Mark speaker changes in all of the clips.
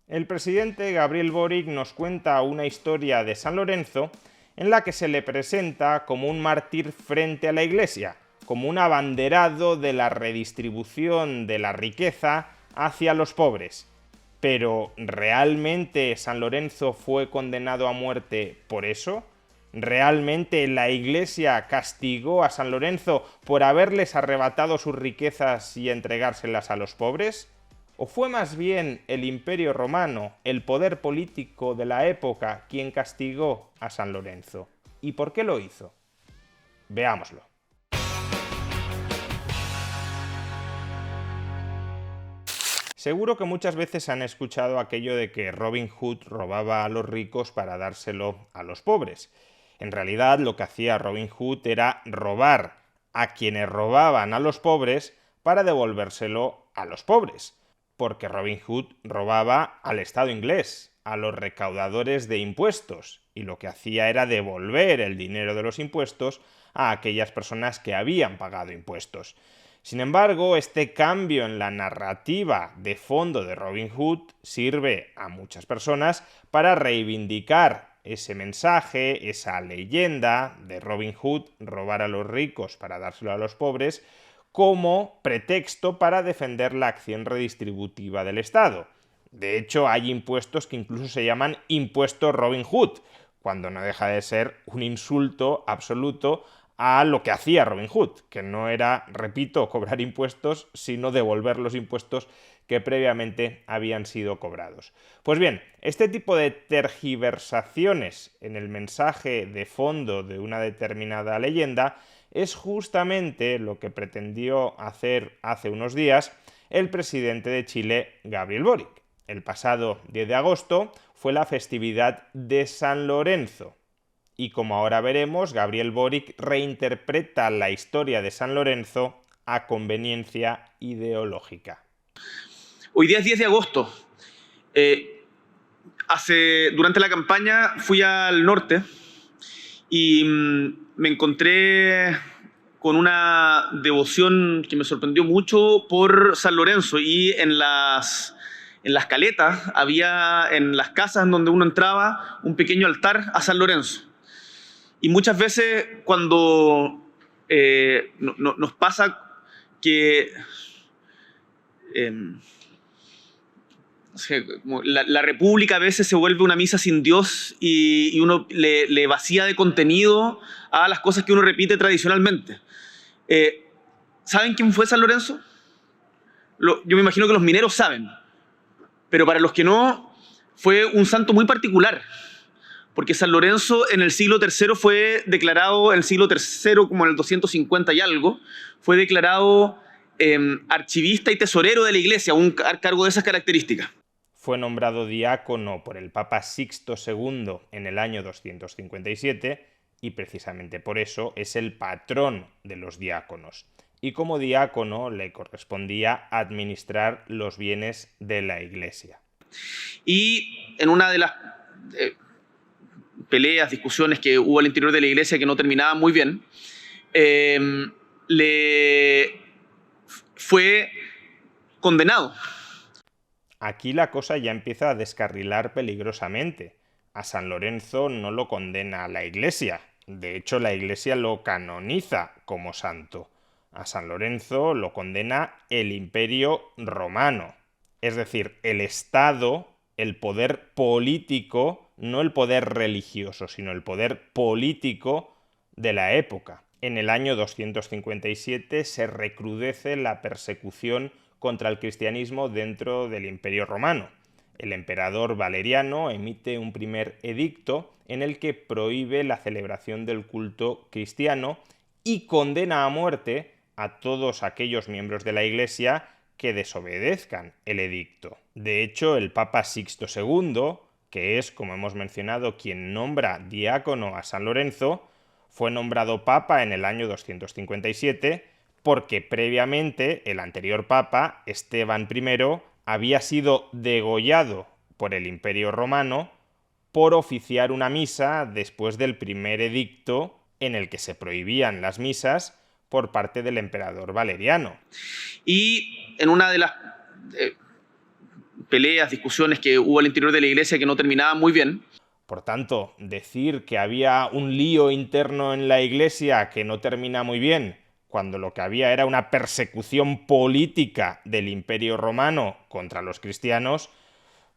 Speaker 1: El presidente Gabriel Boric nos cuenta una historia de San Lorenzo en la que se le presenta como un mártir frente a la Iglesia, como un abanderado de la redistribución de la riqueza hacia los pobres. Pero ¿realmente San Lorenzo fue condenado a muerte por eso? ¿Realmente la Iglesia castigó a San Lorenzo por haberles arrebatado sus riquezas y entregárselas a los pobres? ¿O fue más bien el Imperio Romano, el poder político de la época, quien castigó a San Lorenzo? ¿Y por qué lo hizo? Veámoslo. Seguro que muchas veces han escuchado aquello de que Robin Hood robaba a los ricos para dárselo a los pobres. En realidad, lo que hacía Robin Hood era robar a quienes robaban a los pobres para devolvérselo a los pobres. Porque Robin Hood robaba al Estado inglés, a los recaudadores de impuestos, y lo que hacía era devolver el dinero de los impuestos a aquellas personas que habían pagado impuestos. Sin embargo, este cambio en la narrativa de fondo de Robin Hood sirve a muchas personas para reivindicar ese mensaje, esa leyenda de Robin Hood, robar a los ricos para dárselo a los pobres, como pretexto para defender la acción redistributiva del Estado. De hecho, hay impuestos que incluso se llaman impuesto Robin Hood, cuando no deja de ser un insulto absoluto a lo que hacía Robin Hood, que no era, repito, cobrar impuestos, sino devolver los impuestos que previamente habían sido cobrados. Pues bien, este tipo de tergiversaciones en el mensaje de fondo de una determinada leyenda es justamente lo que pretendió hacer hace unos días el presidente de Chile, Gabriel Boric. El pasado 10 de agosto fue la festividad de San Lorenzo. Y como ahora veremos, Gabriel Boric reinterpreta la historia de San Lorenzo a conveniencia ideológica.
Speaker 2: Hoy día es 10 de agosto. Durante la campaña fui al norte y me encontré con una devoción que me sorprendió mucho por San Lorenzo, y en las caletas había, en las casas donde uno entraba, un pequeño altar a San Lorenzo. Y muchas veces cuando nos pasa que la república a veces se vuelve una misa sin Dios, y uno le vacía de contenido a las cosas que uno repite tradicionalmente. ¿Saben quién fue San Lorenzo? Yo me imagino que los mineros saben, pero para los que no, fue un santo muy particular, porque San Lorenzo en el siglo III fue declarado, en el siglo III, como en el 250 y algo, fue declarado archivista y tesorero de la iglesia, un cargo de esas características.
Speaker 1: Fue nombrado diácono por el Papa Sixto II en el año 257 y precisamente por eso es el patrón de los diáconos. Y como diácono le correspondía administrar los bienes de la iglesia.
Speaker 2: Y en una de las peleas, discusiones que hubo al interior de la iglesia que no terminaban muy bien, le fue condenado.
Speaker 1: Aquí la cosa ya empieza a descarrilar peligrosamente. A San Lorenzo no lo condena la Iglesia. De hecho, la Iglesia lo canoniza como santo. A San Lorenzo lo condena el Imperio Romano. Es decir, el Estado, el poder político, no el poder religioso, sino el poder político de la época. En el año 257 se recrudece la persecución contra el cristianismo dentro del Imperio Romano. El emperador Valeriano emite un primer edicto en el que prohíbe la celebración del culto cristiano y condena a muerte a todos aquellos miembros de la Iglesia que desobedezcan el edicto. De hecho, el Papa Sixto II, que es, como hemos mencionado, quien nombra diácono a San Lorenzo, fue nombrado papa en el año 257 porque previamente el anterior papa, Esteban I, había sido degollado por el Imperio Romano por oficiar una misa después del primer edicto en el que se prohibían las misas por parte del emperador Valeriano.
Speaker 2: Y en una de las peleas, discusiones que hubo al interior de la iglesia que no terminaban muy bien.
Speaker 1: Por tanto, decir que había un lío interno en la Iglesia que no termina muy bien, cuando lo que había era una persecución política del Imperio Romano contra los cristianos,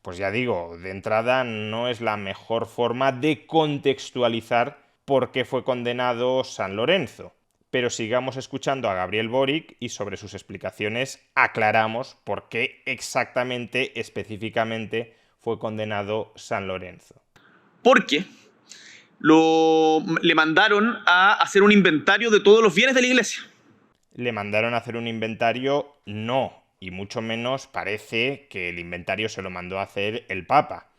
Speaker 1: pues ya digo, de entrada no es la mejor forma de contextualizar por qué fue condenado San Lorenzo. Pero sigamos escuchando a Gabriel Boric y sobre sus explicaciones aclaramos por qué exactamente, específicamente, fue condenado San Lorenzo.
Speaker 2: Porque le mandaron a hacer un inventario de todos los bienes de la iglesia.
Speaker 1: ¿Le mandaron a hacer un inventario? No, y mucho menos parece que el inventario se lo mandó a hacer el Papa.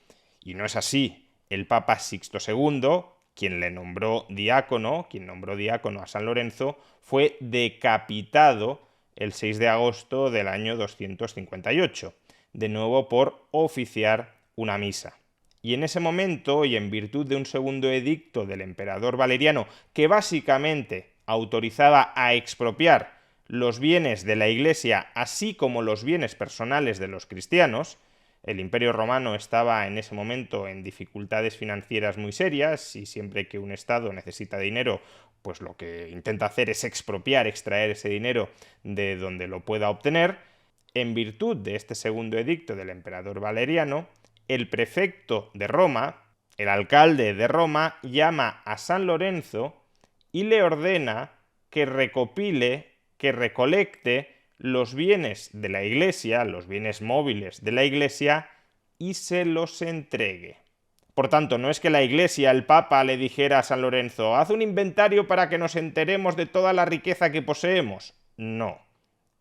Speaker 1: Y no es así. El Papa Sixto II, quien nombró diácono a San Lorenzo, fue decapitado el 6 de agosto del año 258, de nuevo por oficiar una misa. Y en ese momento, y en virtud de un segundo edicto del emperador Valeriano, que básicamente autorizaba a expropiar los bienes de la Iglesia, así como los bienes personales de los cristianos, el Imperio Romano estaba en ese momento en dificultades financieras muy serias y siempre que un Estado necesita dinero, pues lo que intenta hacer es expropiar, extraer ese dinero de donde lo pueda obtener. En virtud de este segundo edicto del emperador Valeriano, el prefecto de Roma, el alcalde de Roma, llama a San Lorenzo y le ordena que recopile, que recolecte los bienes de la Iglesia, los bienes móviles de la Iglesia, y se los entregue. Por tanto, no es que la Iglesia, el Papa, le dijera a San Lorenzo, haz un inventario para que nos enteremos de toda la riqueza que poseemos. No.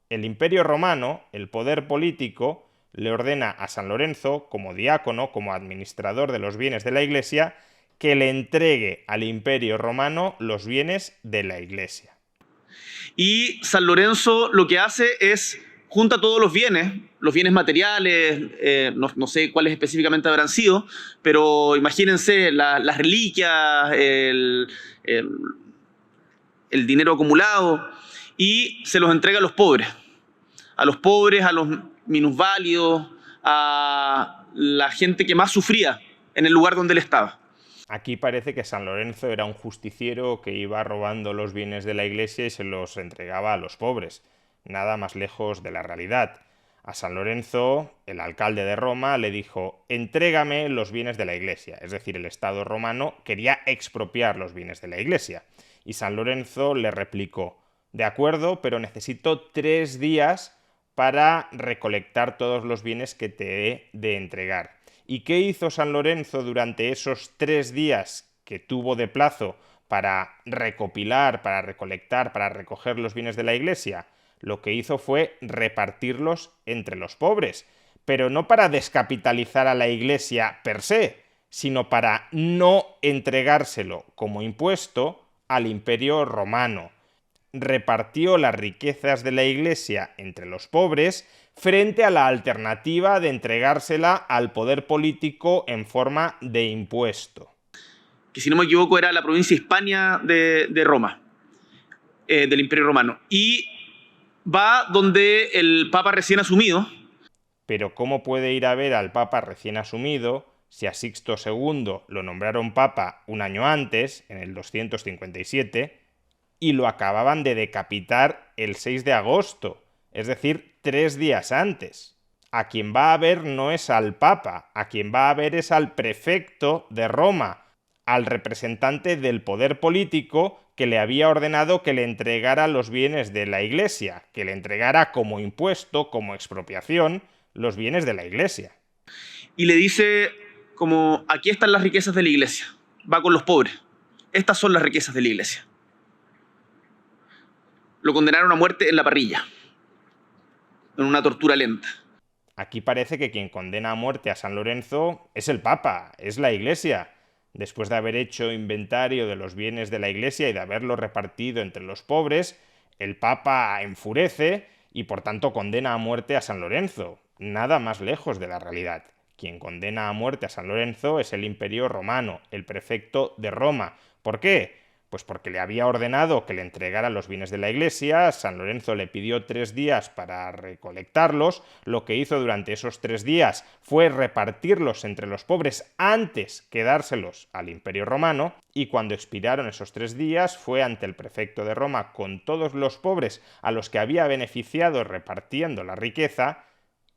Speaker 1: El Imperio Romano, el poder político, le ordena a San Lorenzo, como diácono, como administrador de los bienes de la Iglesia, que le entregue al Imperio Romano los bienes de la Iglesia.
Speaker 2: Y San Lorenzo lo que hace es junta todos los bienes materiales, no sé cuáles específicamente habrán sido, pero imagínense las reliquias, el dinero acumulado, y se los entrega a los pobres, a los minusválidos, a la gente que más sufría en el lugar donde él estaba.
Speaker 1: Aquí parece que San Lorenzo era un justiciero que iba robando los bienes de la Iglesia y se los entregaba a los pobres. Nada más lejos de la realidad. A San Lorenzo, el alcalde de Roma, le dijo, entrégame los bienes de la Iglesia. Es decir, el Estado romano quería expropiar los bienes de la Iglesia. Y San Lorenzo le replicó, de acuerdo, pero necesito 3 días para recolectar todos los bienes que te he de entregar. ¿Y qué hizo San Lorenzo durante esos 3 días que tuvo de plazo para recopilar, para recolectar, para recoger los bienes de la Iglesia? Lo que hizo fue repartirlos entre los pobres, pero no para descapitalizar a la Iglesia per se, sino para no entregárselo como impuesto al Imperio Romano. Repartió las riquezas de la Iglesia entre los pobres frente a la alternativa de entregársela al poder político en forma de impuesto.
Speaker 2: Que si no me equivoco era la provincia Hispania de Roma, del Imperio Romano. Y va donde el Papa recién asumido.
Speaker 1: Pero ¿cómo puede ir a ver al Papa recién asumido si a Sixto II lo nombraron Papa un año antes, en el 257, y lo acababan de decapitar el 6 de agosto, es decir, 3 días antes? A quien va a ver no es al Papa, a quien va a ver es al prefecto de Roma, al representante del poder político que le había ordenado que le entregara los bienes de la Iglesia, que le entregara como impuesto, como expropiación, los bienes de la Iglesia.
Speaker 2: Y le dice como, aquí están las riquezas de la Iglesia, va con los pobres, estas son las riquezas de la Iglesia. Lo condenaron a muerte en la parrilla, en una tortura lenta.
Speaker 1: Aquí parece que quien condena a muerte a San Lorenzo es el Papa, es la Iglesia. Después de haber hecho inventario de los bienes de la Iglesia y de haberlos repartido entre los pobres, el Papa enfurece y por tanto condena a muerte a San Lorenzo. Nada más lejos de la realidad. Quien condena a muerte a San Lorenzo es el Imperio Romano, el prefecto de Roma. ¿Por qué? Pues porque le había ordenado que le entregara los bienes de la iglesia. San Lorenzo le pidió 3 días para recolectarlos. Lo que hizo durante esos 3 días fue repartirlos entre los pobres antes que dárselos al Imperio Romano, y cuando expiraron esos 3 días fue ante el prefecto de Roma con todos los pobres a los que había beneficiado repartiendo la riqueza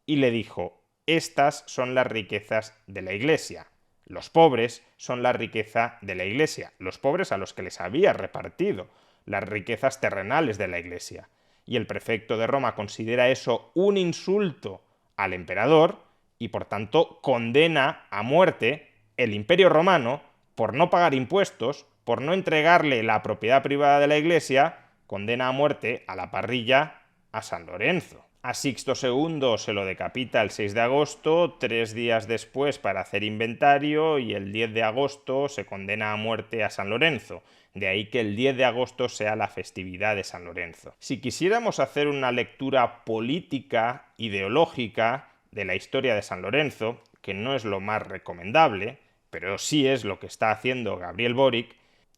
Speaker 1: y le dijo: estas son las riquezas de la iglesia. Los pobres son la riqueza de la iglesia, los pobres a los que les había repartido las riquezas terrenales de la iglesia. Y el prefecto de Roma considera eso un insulto al emperador y por tanto condena a muerte el Imperio Romano por no pagar impuestos, por no entregarle la propiedad privada de la iglesia, condena a muerte a la parrilla a San Lorenzo. A Sixto II se lo decapita el 6 de agosto, 3 días después para hacer inventario, y el 10 de agosto se condena a muerte a San Lorenzo. De ahí que el 10 de agosto sea la festividad de San Lorenzo. Si quisiéramos hacer una lectura política, ideológica, de la historia de San Lorenzo, que no es lo más recomendable, pero sí es lo que está haciendo Gabriel Boric,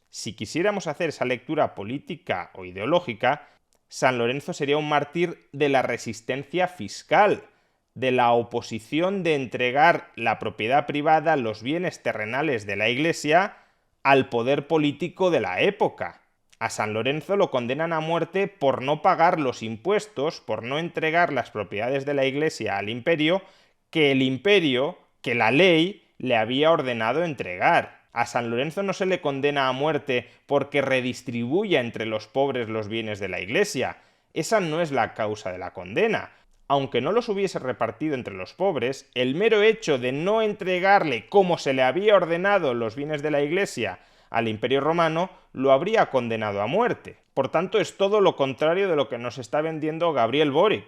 Speaker 1: si quisiéramos hacer esa lectura política o ideológica, San Lorenzo sería un mártir de la resistencia fiscal, de la oposición de entregar la propiedad privada, los bienes terrenales de la Iglesia, al poder político de la época. A San Lorenzo lo condenan a muerte por no pagar los impuestos, por no entregar las propiedades de la Iglesia al imperio, que la ley le había ordenado entregar. A San Lorenzo no se le condena a muerte porque redistribuya entre los pobres los bienes de la iglesia. Esa no es la causa de la condena. Aunque no los hubiese repartido entre los pobres, el mero hecho de no entregarle como se le había ordenado los bienes de la iglesia al Imperio Romano lo habría condenado a muerte. Por tanto, es todo lo contrario de lo que nos está vendiendo Gabriel Boric.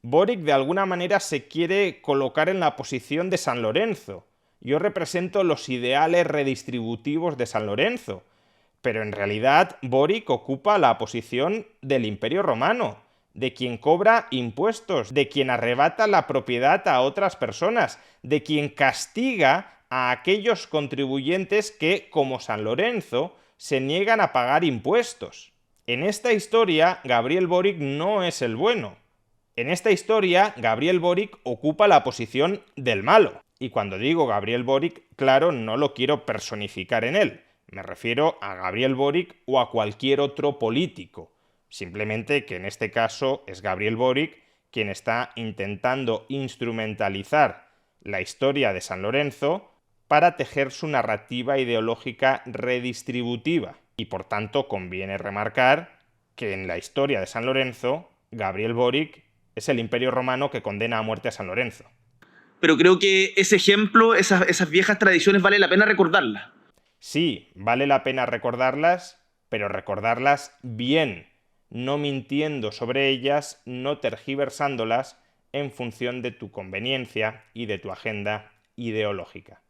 Speaker 1: Boric de alguna manera se quiere colocar en la posición de San Lorenzo. Yo represento los ideales redistributivos de San Lorenzo, pero en realidad Boric ocupa la posición del Imperio Romano, de quien cobra impuestos, de quien arrebata la propiedad a otras personas, de quien castiga a aquellos contribuyentes que, como San Lorenzo, se niegan a pagar impuestos. En esta historia, Gabriel Boric no es el bueno. En esta historia, Gabriel Boric ocupa la posición del malo. Y cuando digo Gabriel Boric, claro, no lo quiero personificar en él. Me refiero a Gabriel Boric o a cualquier otro político. Simplemente que en este caso es Gabriel Boric quien está intentando instrumentalizar la historia de San Lorenzo para tejer su narrativa ideológica redistributiva. Y por tanto conviene remarcar que en la historia de San Lorenzo, Gabriel Boric es el Imperio Romano que condena a muerte a San Lorenzo.
Speaker 2: Pero creo que ese ejemplo, esas viejas tradiciones, vale la pena recordarlas.
Speaker 1: Sí, vale la pena recordarlas, pero recordarlas bien, no mintiendo sobre ellas, no tergiversándolas en función de tu conveniencia y de tu agenda ideológica.